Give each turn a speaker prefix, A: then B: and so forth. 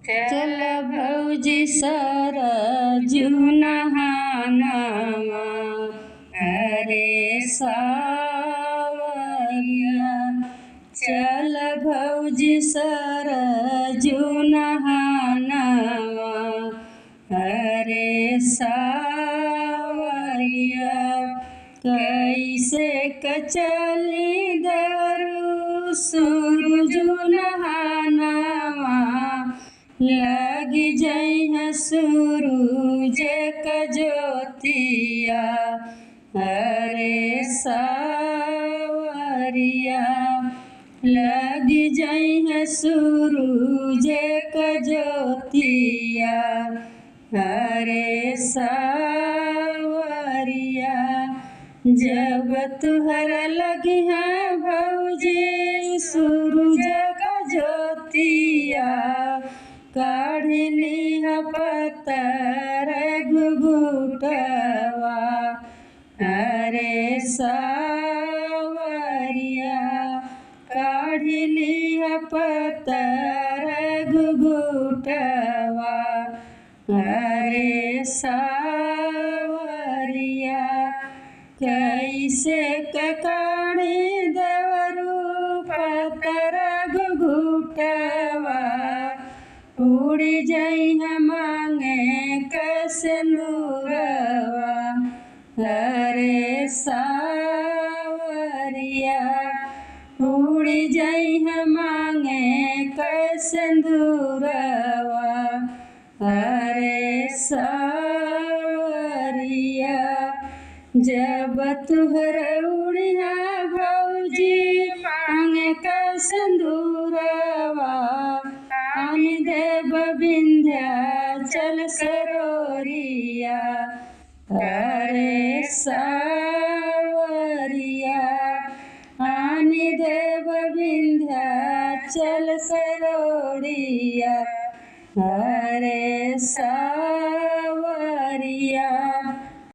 A: चल भौजी सरजू नहानवा अरे सावरिया। चल भौजी सरजू नहानवा अरे सावरिया। कैसे कचली दरू सूरजू नहानवा लग जइह सूरज क ज्योतिया अरे सावरिया। लग जइह सूरज क ज्योतिया अरे सावरिया। जब तुहरा लगी है भौजी सूरज क ज्योतिया काढ़ लीह पत्तर घुघुटवा अरे सावरिया। काढ़ लीह पत्तर घुघुटवा अरे सावरिया। कैसे काढ़ी देवरू पत्तर घुघुटवा उड़ी जइह मांगे कसनुरवा अरे सावरिया। उड़ी जइह मांगे कसनुरवा अरे सावरिया। जब तुहरा उड़िया भौजी मांगे कसनुरवा आनि देव विंध्याचल सरोरिया अरे सावरिया। आनि देव विंध्याचल सरोरिया अरे सावरिया।